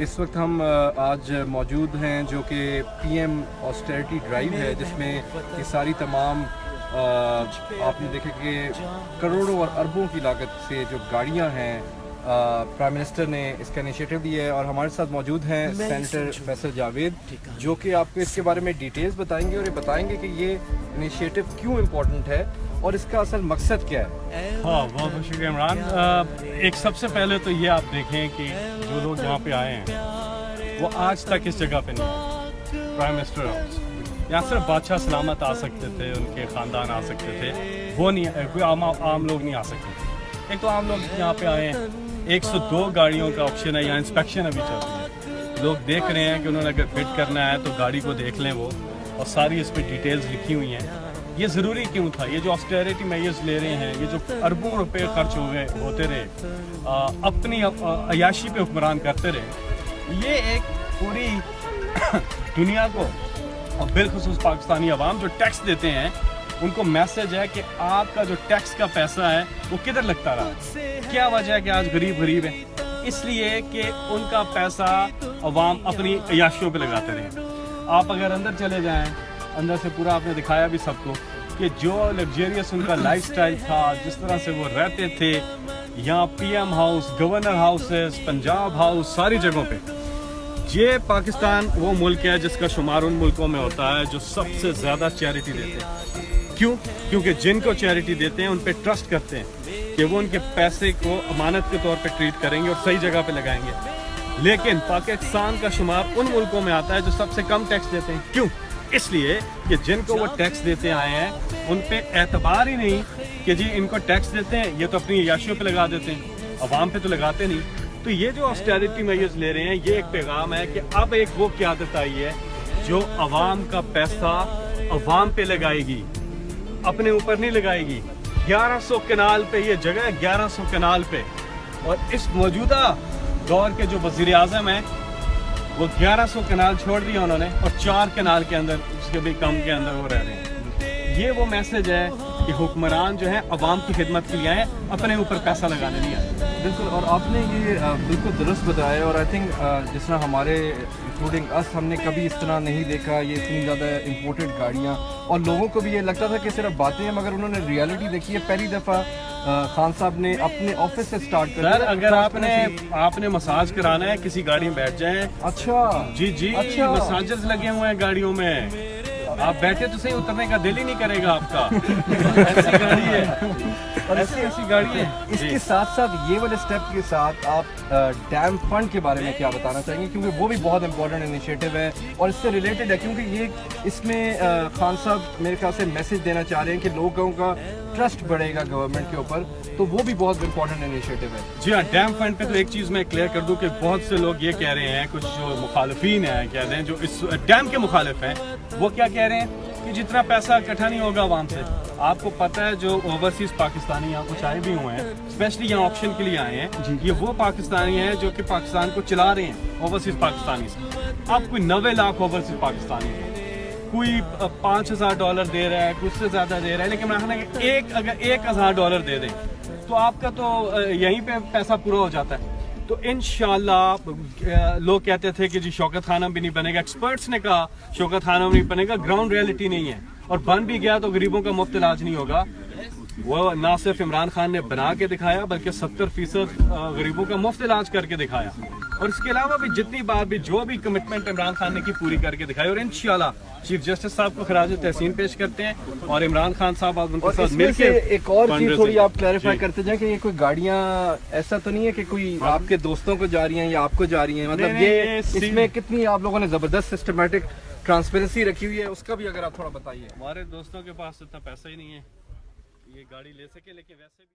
इस वक्त हम आज मौजूद हैं जो कि पीएम ऑस्टेरिटी ड्राइव है, जिसमें ये सारी तमाम आपने देखा कि करोड़ों और अरबों की लागत से जो गाड़ियां हैं प्राइम मिनिस्टर ने इसका इनिशिएटिव दिया है। और हमारे साथ मौजूद हैं सेनेटर फैसल जावेद, जो कि आपको इसके बारे में डिटेल्स बताएंगे और ये बताएंगे कि ये इनिशिएटिव क्यों इम्पोर्टेंट है और इसका असल मकसद क्या है। हाँ, बहुत बहुत शुक्रिया इमरान। एक सबसे पहले तो ये आप देखें कि जो लोग यहाँ पे आए हैं वो आज तक इस जगह पे नहीं आए। प्राइम मिनिस्टर हाउस यहाँ सिर्फ बादशाह सलामत आ सकते थे, उनके ख़ानदान आ सकते थे, वो नहीं, कोई आम लोग नहीं आ सकते थे। एक तो आम लोग यहाँ पे आए हैं, 102 गाड़ियों का ऑप्शन है, यहाँ इंस्पेक्शन अभी चल रही है। लोग देख रहे हैं कि उन्होंने अगर फिट करना है तो गाड़ी को देख लें वो, और सारी इस पर डिटेल्स लिखी हुई हैं। ये ज़रूरी क्यों था? ये जो ऑस्टेरिटी मेजर्स ले रहे हैं, ये जो अरबों रुपए खर्च होते रहे, अपनी अयाशी पे हुक्मरान करते रहे, ये एक पूरी दुनिया को और बिलखुसूस पाकिस्तानी अवाम जो टैक्स देते हैं उनको मैसेज है कि आपका जो टैक्स का पैसा है वो किधर लगता रहा। क्या वजह है कि आज गरीब है? इसलिए कि उनका पैसा अवाम अपनी अयाशियों पे लगाते रहे। आप अगर अंदर चले जाएं, अंदर से पूरा आपने दिखाया भी सबको कि जो लग्जरियस उनका लाइफस्टाइल था, जिस तरह से वो रहते थे, यहाँ PM house, governor houses, Punjab house, सारी जगहों पे। ये पाकिस्तान वो मुल्क है जिसका शुमार उन मुल्कों में होता है जो सबसे ज़्यादा चैरिटी देते हैं। क्यों? क्योंकि जिनको चैरिटी देते हैं उन पे ट्रस्ट करते हैं कि वो उनके पैसे को अमानत के तौर पे ट्रीट करेंगे और सही जगह पे लगाएंगे। लेकिन पाकिस्तान का शुमार उन मुल्कों में आता है जो सबसे कम टैक्स देते हैं। क्यों? इसलिए कि जिनको वो टैक्स देते आए हैं उन पे एतबार ही नहीं कि जी इनको टैक्स देते हैं, ये तो अपनी अयाशियों पे लगा देते हैं, अवाम पे तो लगाते नहीं। तो ये जो ऑस्टेरिटी मेजर्स ले रहे हैं, ये एक पैगाम है कि अब एक वो क़यादत आई है जो अवाम का पैसा अवाम पे लगाएगी, अपने ऊपर नहीं लगाएगी। 1100 कनाल पे ये जगह है, 1100 कनाल पे, और इस मौजूदा दौर के जो वज़ीर आज़म हैं वो 1100 कनाल छोड़ दिया उन्होंने, और 4 कनाल के अंदर, उसके भी कम के अंदर वो रह रहे हैं। ये वो मैसेज है कि हुक्मरान जो है अवाम की खिदमत के लिए आए, अपने ऊपर पैसा लगाने नहीं आए। बिल्कुल, और आपने ये बिल्कुल दुरुस्त बताया। और आई थिंक जिस तरह हमारे इंक्लूडिंग अस हमने कभी इस तरह नहीं देखा ये इतनी ज़्यादा इम्पोर्टेड गाड़ियाँ, और लोगों को भी ये लगता था कि सिर्फ बातें हैं, मगर उन्होंने रियलिटी देखी है। पहली दफ़ा खान साहब ने अपने ऑफिस से स्टार्ट कर। सर, अगर आपने मसाज कराना है, किसी गाड़ी में बैठ जाएं। अच्छा जी, अच्छा, मसाजर्स लगे हुए हैं गाड़ियों में, आप बैठे तो सही, उतरने का दिल ही नहीं करेगा आपका। ऐसी गाड़ी है, और ऐसी गाड़ी है। इसके साथ साथ ये वाले स्टेप के साथ आप डैम फंड के बारे में क्या बताना चाहेंगे? क्योंकि वो भी बहुत इंपॉर्टेंट इनिशिएटिव है और इससे रिलेटेड है, क्योंकि ये इसमें खान साहब मेरे ख्याल से मैसेज देना चाह रहे हैं कि लोगों का ट्रस्ट बढ़ेगा गवर्नमेंट के ऊपर, तो वो भी बहुत इंपॉर्टेंट इनिशिएटिव है। जी हाँ, डैम फंड पे तो एक चीज़ मैं क्लियर कर दूं कि बहुत से लोग ये कह रहे हैं, कुछ जो मुखालिफिन हैं, कह रहे हैं, जो इस डैम के मुखालिफ हैं, वो क्या कह रहे हैं कि जितना पैसा इकट्ठा नहीं होगा आवाम से। आपको पता है जो ओवरसीज पाकिस्तानी यहाँ कुछ आए भी हुए हैं, स्पेशली यहाँ ऑप्शन के लिए आए हैं, ये वो पाकिस्तानी हैं जो कि पाकिस्तान को चला रहे हैं, ओवरसीज पाकिस्तानी से। अब कोई 90 लाख ओवरसीज पाकिस्तानी है, कोई $5,000 दे रहा है, कुछ से ज़्यादा दे रहा है, लेकिन मैं कहना अगर $1,000 दे दें तो आपका तो यहीं पे पैसा पूरा हो जाता है। तो इंशाल्लाह लोग कहते थे कि जी शौकत खाना भी नहीं बनेगा, एक्सपर्ट्स ने कहा शौकत खाना भी नहीं बनेगा, ग्राउंड रियलिटी नहीं है, और बन भी गया तो गरीबों का मुफ्त इलाज नहीं होगा। वो ना सिर्फ इमरान खान ने बना के दिखाया बल्कि 70% गरीबों का मुफ्त इलाज करके दिखाया, और इसके अलावा भी जितनी बार भी जो भी कमिटमेंट इमरान खान ने की पूरी करके दिखाई। और इंशाल्लाह चीफ जस्टिस साहब को खराज तहसीन पेश करते हैं और इमरान खान साहब उनके साथ मिलकर एक और चीज थोड़ी आप क्लैरिफाई करते जाएं कि ये कोई गाड़ियां ऐसा तो नहीं है कि कोई आपके दोस्तों को जा रही हैं या आपको जा रही हैं, मतलब ये इसमें कितनी आप लोगों ने जबरदस्त सिस्टमैटिक ट्रांसपेरेंसी रखी हुई है, उसका भी अगर आप थोड़ा बताइए। हमारे दोस्तों के पास इतना पैसा ही नहीं है ये गाड़ी ले सके, लेकिन वैसे भी